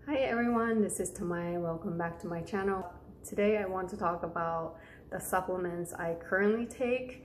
Hi everyone, this is Tamae. Welcome back to my channel. Today I want to talk about the supplements I currently take.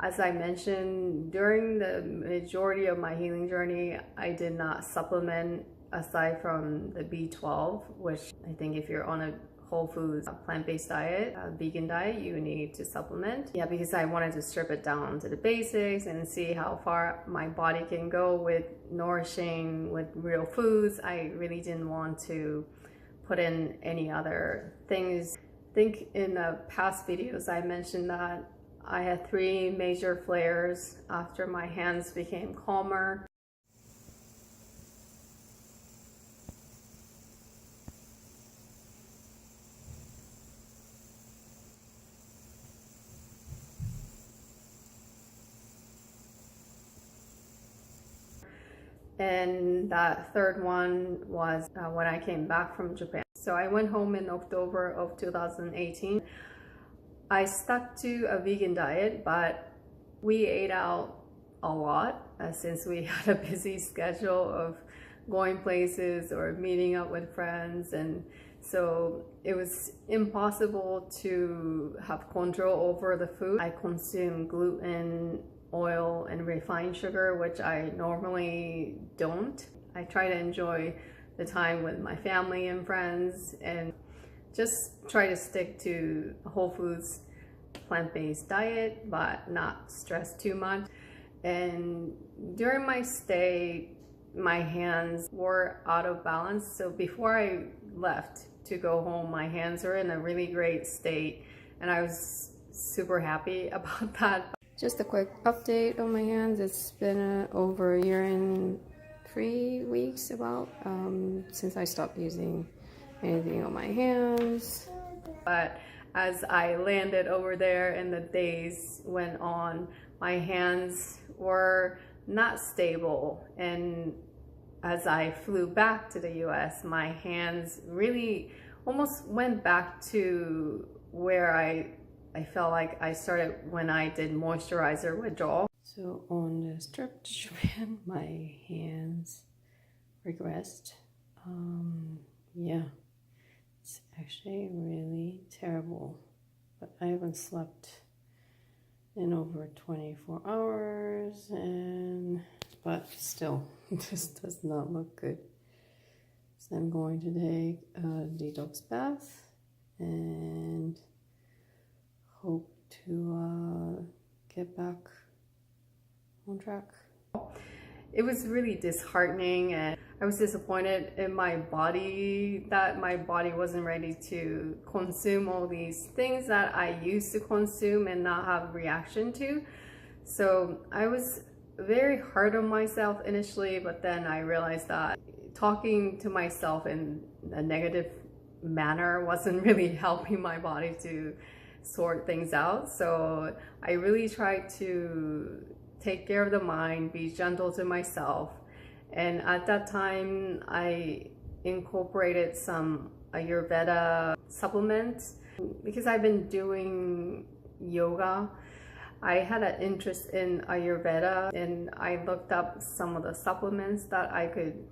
As I mentioned, during the majority of my healing journey, I did not supplement aside from the B12, which I think if you're on a whole foods, plant-based diet, vegan diet, you need to supplement. Yeah, because I wanted to strip it down to the basics and see how far my body can go with nourishing with real foods. I really didn't want to put in any other things. I think in the past videos I mentioned that I had 3 major flares after my hands became calmer. And that third one was when I came back from Japan. So I went home in October of 2018. I stuck to a vegan diet, but we ate out a lot since we had a busy schedule of going places or meeting up with friends, and so it was impossible to have control over the food. I consume gluten, oil, and refined sugar, which I normally don't. I try to enjoy the time with my family and friends and just try to stick to whole foods, plant-based diet, but not stress too much. And during my stay, my hands were out of balance. So before I left to go home, my hands were in a really great state, and I was super happy about that. Just a quick update on my hands. It's been over a year and 3 weeks about since I stopped using anything on my hands. But as I landed over there and the days went on, my hands were not stable. And as I flew back to the US, my hands really almost went back to where I felt like I started when I did moisturizer withdrawal. So on this trip to Japan, my hands regressed. Yeah, it's actually really terrible, but I haven't slept in over 24 hours, but still, this does not look good. So I'm going to take a detox bath and hope to get back on track. It was really disheartening, and I was disappointed in my body that my body wasn't ready to consume all these things that I used to consume and not have a reaction to. So I was very hard on myself initially, but then I realized that talking to myself in a negative manner wasn't really helping my body to sort things out. So I really tried to take care of the mind, be gentle to myself. And at that time, I incorporated some Ayurveda supplements. Because I've been doing yoga, I had an interest in Ayurveda, and I looked up some of the supplements that I could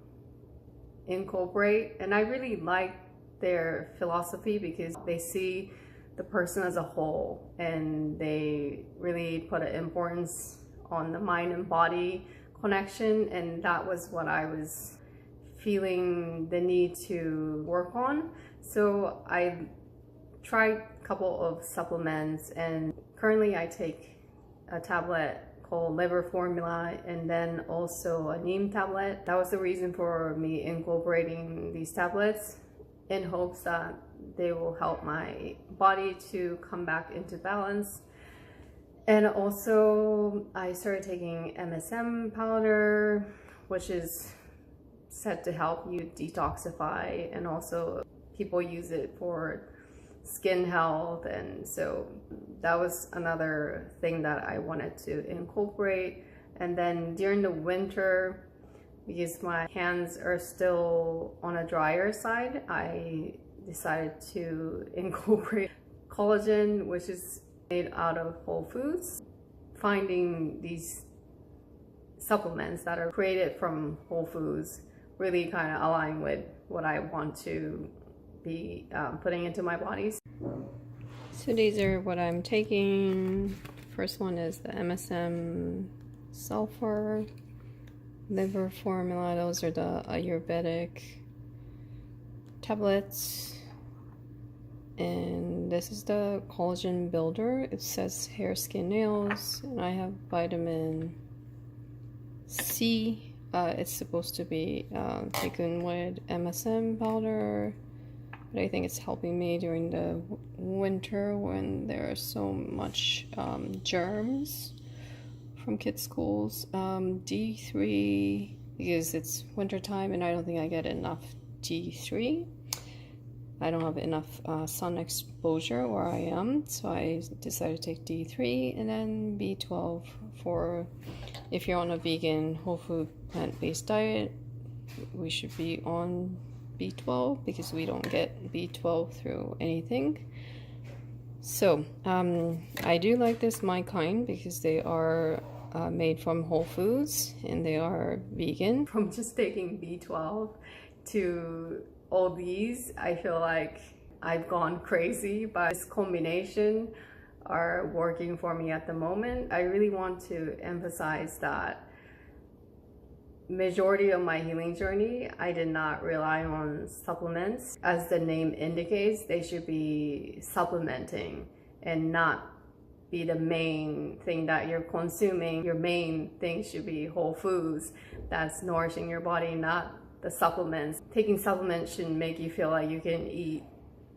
incorporate. And I really liked their philosophy because they see the person as a whole, and they really put an importance on the mind and body connection, and that was what I was feeling the need to work on. So I tried a couple of supplements, and currently I take a tablet called liver formula and then also a neem tablet. That was the reason for me incorporating these tablets, in hopes that they will help my body to come back into balance. And also I started taking MSM powder, which is said to help you detoxify, and also people use it for skin health. And so that was another thing that I wanted to incorporate. And then during the winter, because my hands are still on a drier side, I decided to incorporate collagen, which is made out of whole foods. Finding these supplements that are created from whole foods really kind of align with what I want to be putting into my body. So these are what I'm taking. First one is the MSM sulfur liver formula. Those are the Ayurvedic tablets. And this is the collagen builder. It says hair, skin, nails, and I have vitamin C. It's supposed to be taken with MSM powder, but I think it's helping me during the winter when there are so much germs from kids' schools. D3, because it's winter time and I don't think I get enough D3. I don't have enough sun exposure where I am, so I decided to take D3, and then B12 for if you're on a vegan, whole food, plant-based diet. We should be on B12 because we don't get B12 through anything. So I do like this My Kind because they are made from whole foods and they are vegan. From just taking B12 to all these, I feel like I've gone crazy, but this combination are working for me at the moment. I really want to emphasize that majority of my healing journey, I did not rely on supplements. As the name indicates, they should be supplementing and not be the main thing that you're consuming. Your main thing should be whole foods that's nourishing your body, not the supplements. Taking supplements shouldn't make you feel like you can eat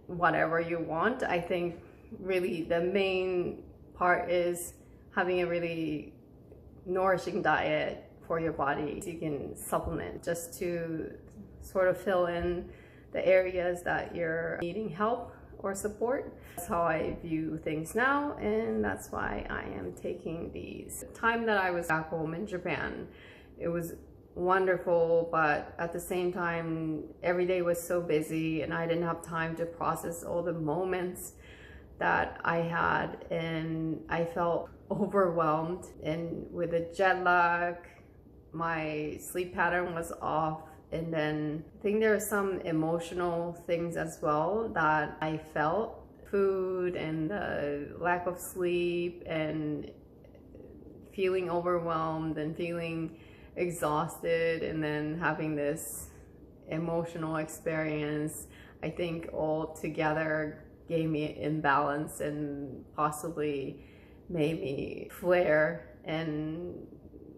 whatever you want. I think really the main part is having a really nourishing diet for your body. You can supplement just to sort of fill in the areas that you're needing help or support. That's how I view things now, and that's why I am taking these. The time that I was back home in Japan, it was wonderful, but at the same time every day was so busy and I didn't have time to process all the moments that I had, and I felt overwhelmed. And with the jet lag, my sleep pattern was off, and then I think there are some emotional things as well that I felt. Food and the lack of sleep and feeling overwhelmed and feeling exhausted, and then having this emotional experience, I think all together gave me imbalance and possibly made me flare and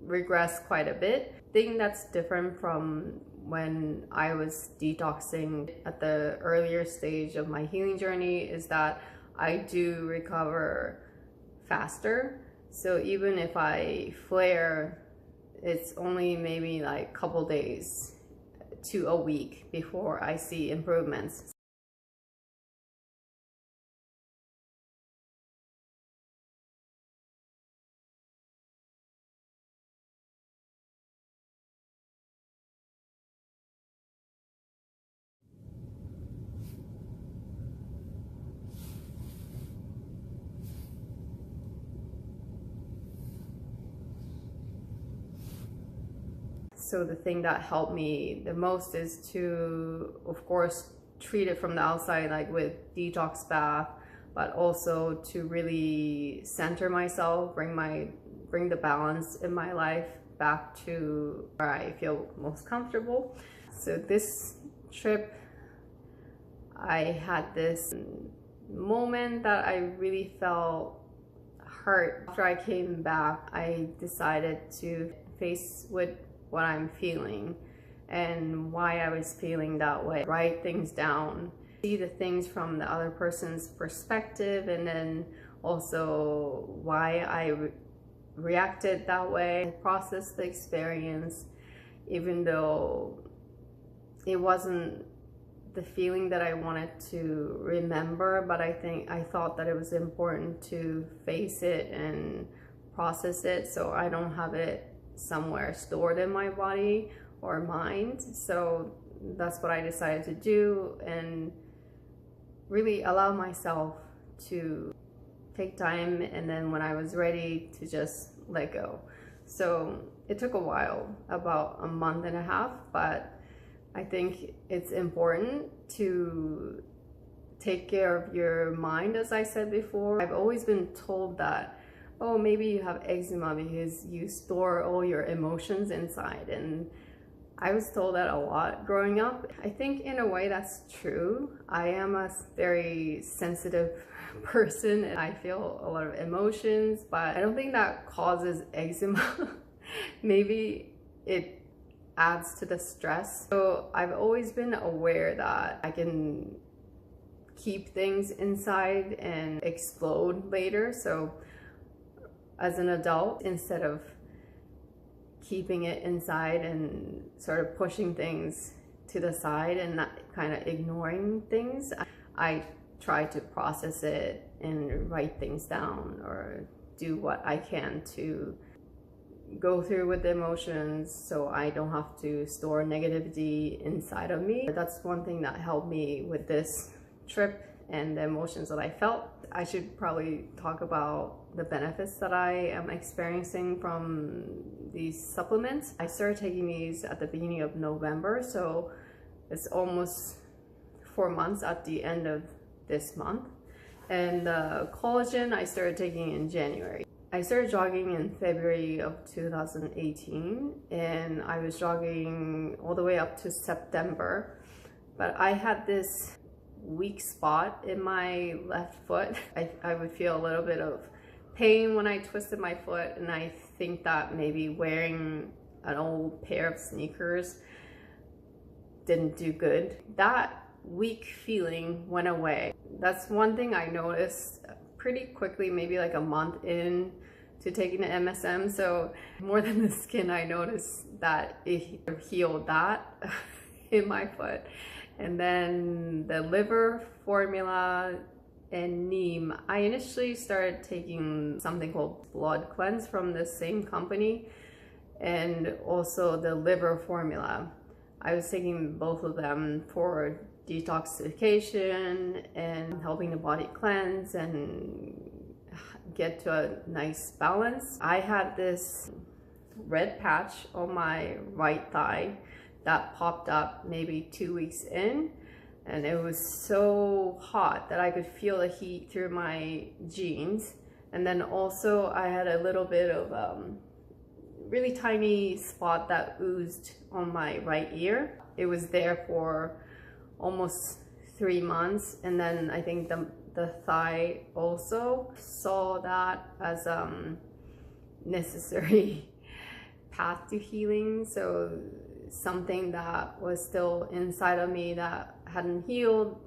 regress quite a bit. Thing that's different from when I was detoxing at the earlier stage of my healing journey is that I do recover faster. So even if I flare, it's only maybe like a couple days to a week before I see improvements. So the thing that helped me the most is to, of course, treat it from the outside, like with detox bath, but also to really center myself, bring the balance in my life back to where I feel most comfortable. So this trip, I had this moment that I really felt hurt. After I came back, I decided to face with what I'm feeling and why I was feeling that way. Write things down, see the things from the other person's perspective, and then also why I reacted that way. Process the experience, even though it wasn't the feeling that I wanted to remember, but I thought that it was important to face it and process it so I don't have it somewhere stored in my body or mind. So that's what I decided to do, and really allow myself to take time, and then when I was ready to just let go. So it took a while, about a month and a half, but I think it's important to take care of your mind, as I said before. I've always been told that, oh, maybe you have eczema because you store all your emotions inside. And I was told that a lot growing up. I think in a way that's true. I am a very sensitive person and I feel a lot of emotions, but I don't think that causes eczema. Maybe it adds to the stress. So I've always been aware that I can keep things inside and explode later. So as an adult, instead of keeping it inside and sort of pushing things to the side and not kind of ignoring things, I try to process it and write things down or do what I can to go through with the emotions so I don't have to store negativity inside of me. That's one thing that helped me with this trip and the emotions that I felt. I should probably talk about the benefits that I am experiencing from these supplements. I started taking these at the beginning of November, so it's almost 4 months at the end of this month. And the collagen I started taking in January. I started jogging in February of 2018 and I was jogging all the way up to September, but I had this weak spot in my left foot. I would feel a little bit of pain when I twisted my foot, and I think that maybe wearing an old pair of sneakers didn't do good. That weak feeling went away. That's one thing I noticed pretty quickly, maybe like a month in to taking the MSM. So more than the skin, I noticed that it healed that in my foot. And then the liver formula and neem. I initially started taking something called blood cleanse from the same company, and also the liver formula. I was taking both of them for detoxification and helping the body cleanse and get to a nice balance. I had this red patch on my right thigh that popped up maybe 2 weeks in, and it was so hot that I could feel the heat through my jeans. And then also I had a little bit of really tiny spot that oozed on my right ear. It was there for almost 3 months, and then I think the thigh also saw that as necessary path to healing. So something that was still inside of me that hadn't healed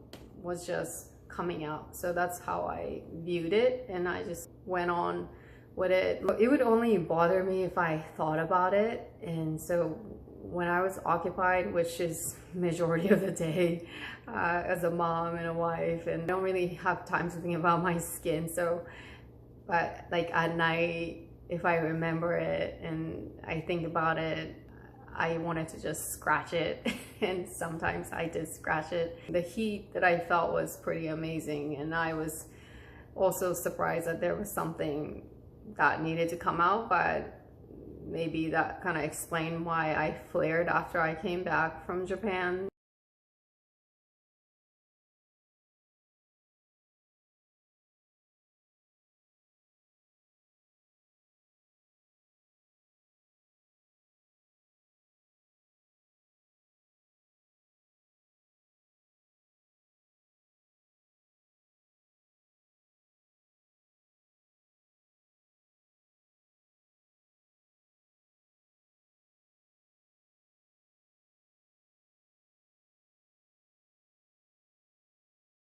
was just coming out. So that's how I viewed it, and I just went on with it. It would only bother me if I thought about it, and so when I was occupied, which is majority of the day as a mom and a wife, and I don't really have time to think about my skin. So but like at night, if I remember it and I think about it, I wanted to just scratch it, and sometimes I did scratch it. The heat that I felt was pretty amazing, and I was also surprised that there was something that needed to come out, but maybe that kind of explained why I flared after I came back from Japan.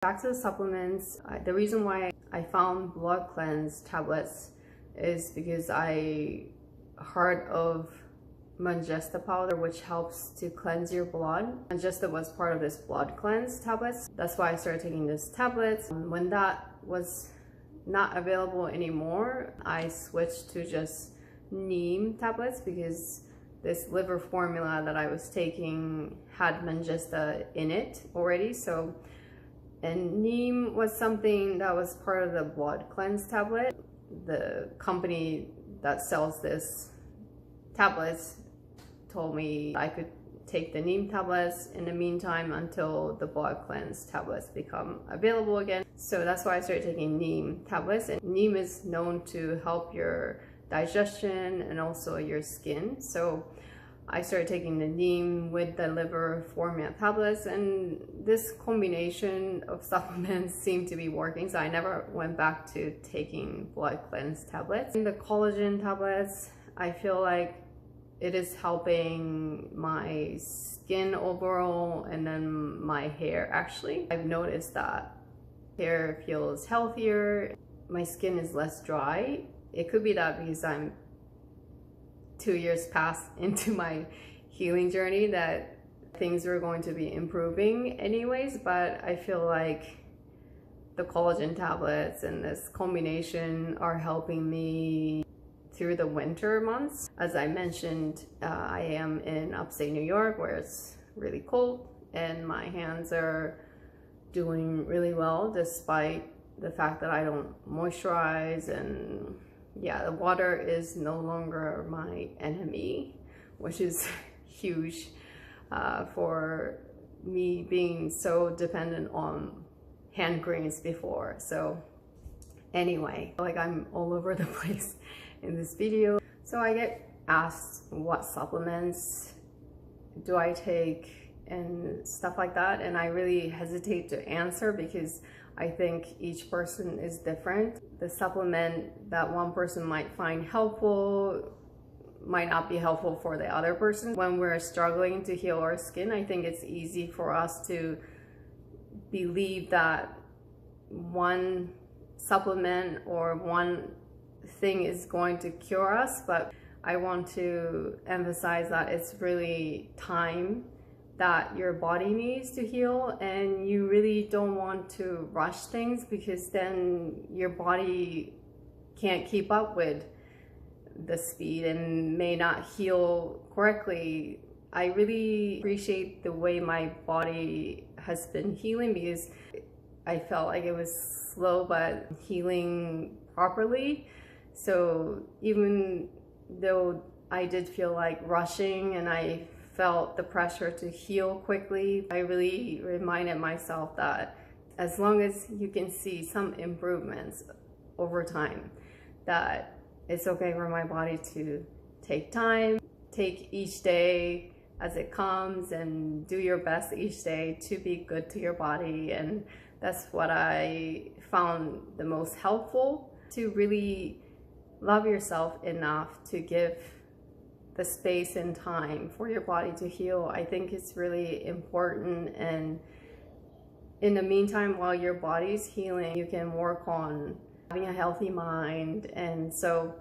Back to the supplements, the reason why I found blood cleanse tablets is because I heard of Mangesta powder, which helps to cleanse your blood. Mangesta was part of this blood cleanse tablets. That's why I started taking these tablets. When that was not available anymore, I switched to just neem tablets because this liver formula that I was taking had Mangesta in it already. And neem was something that was part of the blood cleanse tablet. The company that sells this tablets told me I could take the neem tablets in the meantime until the blood cleanse tablets become available again. So that's why I started taking neem tablets. And neem is known to help your digestion and also your skin. So I started taking the neem with the liver format tablets, and this combination of supplements seemed to be working, so I never went back to taking blood cleanse tablets. And the collagen tablets, I feel like it is helping my skin overall and then my hair. Actually, I've noticed that hair feels healthier, my skin is less dry. It could be that because I'm 2 years past into my healing journey that things were going to be improving anyways, but I feel like the collagen tablets and this combination are helping me through the winter months. As I mentioned, I am in upstate New York where it's really cold and my hands are doing really well despite the fact that I don't moisturize. And yeah, the water is no longer my enemy, which is huge for me being so dependent on hand creams before. So anyway, like I'm all over the place in this video. So I get asked what supplements do I take and stuff like that, and I really hesitate to answer because I think each person is different. The supplement that one person might find helpful might not be helpful for the other person. When we're struggling to heal our skin, I think it's easy for us to believe that one supplement or one thing is going to cure us, but I want to emphasize that it's really time that your body needs to heal, and you really don't want to rush things because then your body can't keep up with the speed and may not heal correctly. I really appreciate the way my body has been healing because I felt like it was slow but healing properly. So even though I did feel like rushing and I felt the pressure to heal quickly, I really reminded myself that as long as you can see some improvements over time, that it's okay for my body to take time, take each day as it comes, and do your best each day to be good to your body. And that's what I found the most helpful, to really love yourself enough to give the space and time for your body to heal. I think it's really important, and in the meantime, while your body's healing, you can work on having a healthy mind. And so,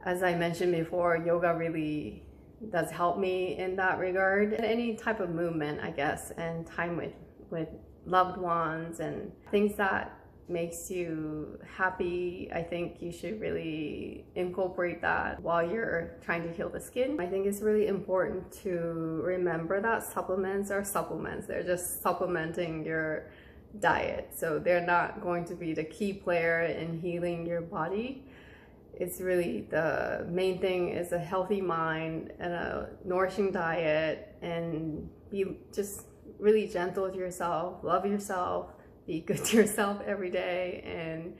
as I mentioned before, yoga really does help me in that regard. And any type of movement, I guess, and time with loved ones and things that makes you happy, I think you should really incorporate that while you're trying to heal the skin. I think it's really important to remember that supplements are supplements. They're just supplementing your diet. So they're not going to be the key player in healing your body. It's really, the main thing is a healthy mind and a nourishing diet, and be just really gentle with yourself, love yourself, be good to yourself every day, and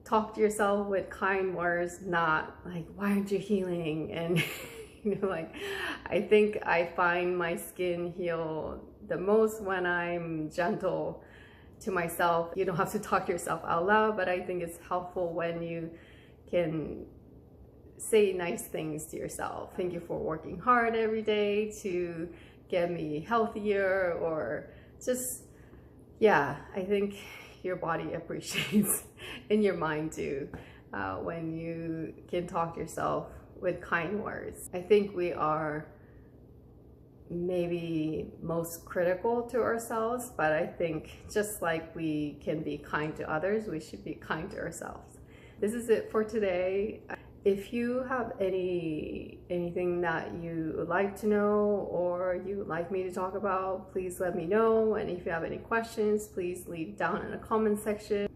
talk to yourself with kind words, not like, why aren't you healing? And you know, like, I think I find my skin heal the most when I'm gentle to myself. You don't have to talk to yourself out loud, but I think it's helpful when you can say nice things to yourself. Thank you for working hard every day to get me healthier, or just, yeah, I think your body appreciates, and your mind too, when you can talk to yourself with kind words. I think we are maybe most critical to ourselves, but I think just like we can be kind to others, we should be kind to ourselves. This is it for today. If you have anything that you would like to know or you would like me to talk about, please let me know. And if you have any questions, please leave down in the comment section.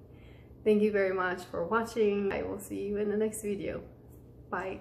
Thank you very much for watching. I will see you in the next video. Bye.